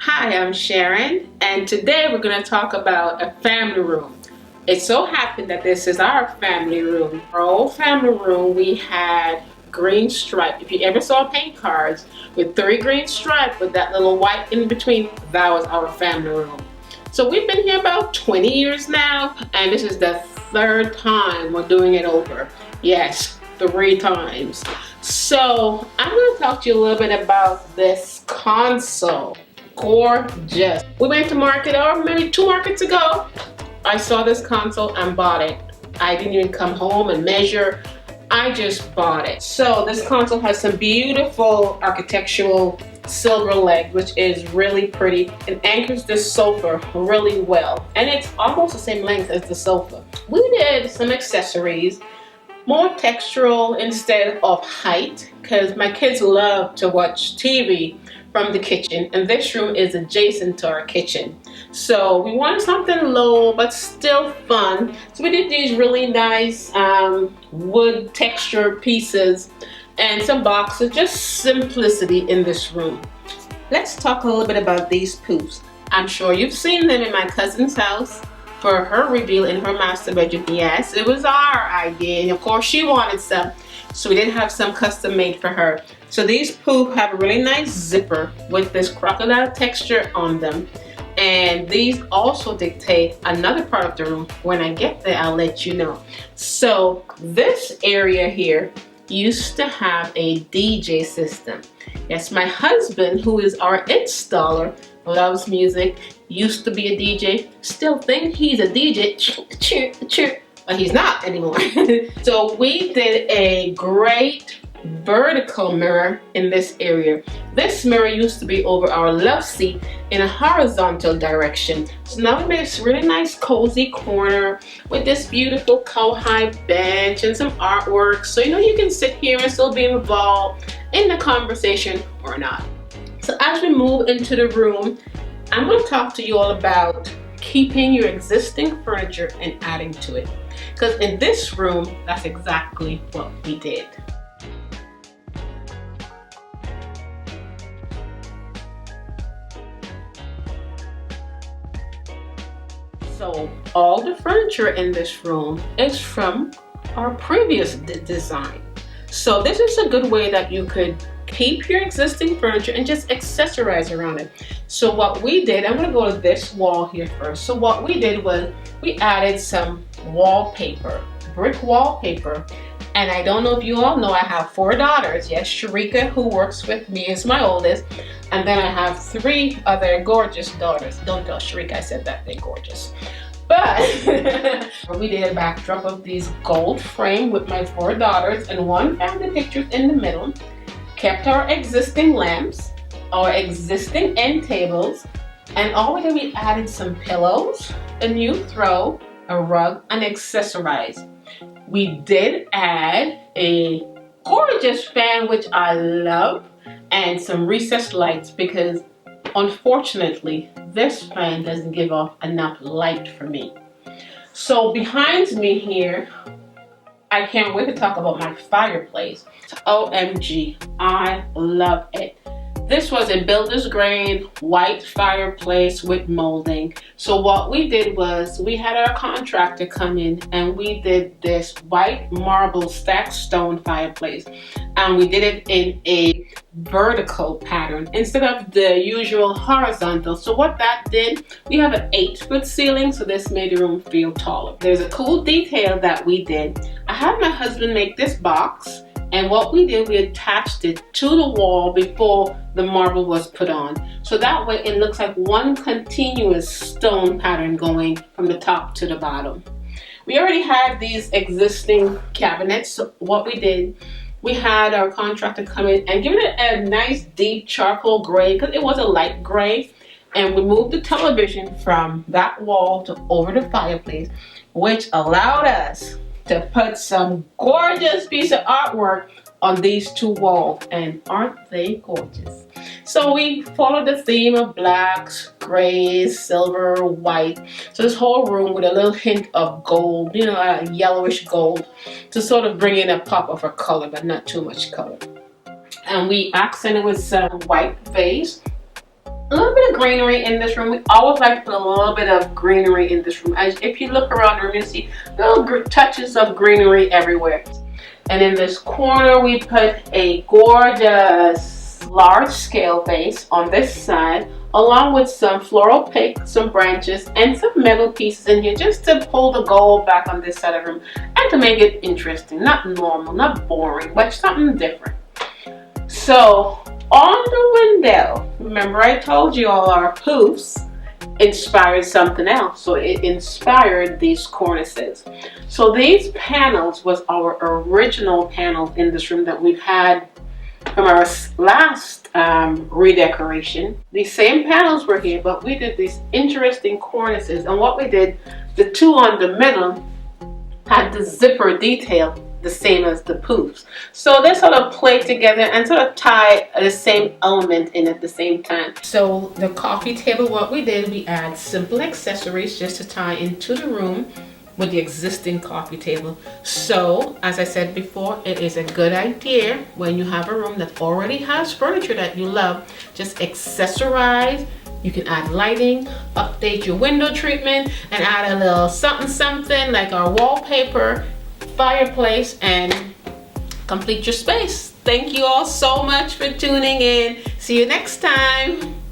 Hi, I'm Sharon, and today we're going to talk about a family room. It so happened that this is our family room. Our old family room, we had green stripe. If you ever saw paint cards with 3 green stripes with that little white in between, that was our family room. So we've been here about 20 years now, and this is the 3rd time we're doing it over. Yes, 3 times. So I'm going to talk to you a little bit about this console. Gorgeous. We went to market, or maybe 2 markets ago. I saw this console and bought it. I didn't even come home and measure. I just bought it. So this console has some beautiful architectural silver leg, which is really pretty. It anchors this sofa really well, and it's almost the same length as the sofa. We did some accessories, more textural instead of height, because my kids love to watch TV from the kitchen, and this room is adjacent to our kitchen. So we wanted something low but still fun. So we did these really nice wood texture pieces and some boxes, just simplicity in this room. Let's talk a little bit about these poofs. I'm sure you've seen them in my cousin's house for her reveal in her master bedroom. Yes, it was our idea, and of course she wanted some, so we did have some custom made for her. So these poof have a really nice zipper with this crocodile texture on them, and these also dictate another part of the room. When I get there, I'll let you know. So this area here used to have a DJ system. Yes, my husband, who is our installer, loves music, used to be a DJ, still think he's a DJ, but he's not anymore. So we did a great vertical mirror in this area. This mirror used to be over our love seat in a horizontal direction. So now we made this really nice cozy corner with this beautiful cowhide bench and some artwork, so you can sit here and still be involved in the conversation or not. So as we move into the room, I'm going to talk to you all about keeping your existing furniture and adding to it, because in this room, that's exactly what we did. So all the furniture in this room is from our previous design. So this is a good way that you could keep your existing furniture and just accessorize around it. So what we did, I'm going to go to this wall here first. So what we did was we added some wallpaper, brick wallpaper. And I don't know if you all know, I have 4 daughters. Yes, Sharika, who works with me, is my oldest. And then I have 3 other gorgeous daughters. Don't tell Sharika I said that, they're gorgeous. But we did a backdrop of these gold frame with my 4 daughters and 1 family pictures in the middle. Kept our existing lamps, our existing end tables, and all we did, we added some pillows, a new throw, a rug, and accessorize. We did add a gorgeous fan, which I love, and some recessed lights, because unfortunately this fan doesn't give off enough light for me. So behind me here, I can't wait to talk about my fireplace. OMG, I love it. This was a builder's grade white fireplace with molding. So what we did was we had our contractor come in and we did this white marble stacked stone fireplace, and we did it in a vertical pattern instead of the usual horizontal. So what that did, we have an 8-foot ceiling, so this made the room feel taller. There's a cool detail that we did. I had my husband make this box, and what we did, we attached it to the wall before the marble was put on. So that way it looks like one continuous stone pattern going from the top to the bottom. We already had these existing cabinets. So what we did, we had our contractor come in and give it a nice deep charcoal gray, because it was a light gray. And we moved the television from that wall to over the fireplace, which allowed us to put some gorgeous piece of artwork on these 2 walls, and aren't they gorgeous? So we followed the theme of blacks, grays, silver, white. So this whole room with a little hint of gold, a yellowish gold, to sort of bring in a pop of a color, but not too much color. And we accented with some white vase A little bit of greenery in this room. We always like to put a little bit of greenery in this room. As if you look around the room, you see little touches of greenery everywhere. And in this corner, we put a gorgeous large scale vase on this side, along with some floral pick, some branches, and some metal pieces in here just to pull the gold back on this side of the room and to make it interesting, not normal, not boring, but something different. So on the window, remember I told you all our poofs inspired something else, so it inspired these cornices. So these panels was our original panels in this room that we've had from our last redecoration. These same panels were here, but we did these interesting cornices, and what we did, the two on the middle had the zipper detail the same as the poofs. So they sort of play together and sort of tie the same element in at the same time. So the coffee table, what we did, we add simple accessories just to tie into the room with the existing coffee table. So as I said before, it is a good idea when you have a room that already has furniture that you love, just accessorize. You can add lighting, update your window treatment, and add a little something like our wallpaper, fireplace, and complete your space. Thank you all so much for tuning in. See you next time.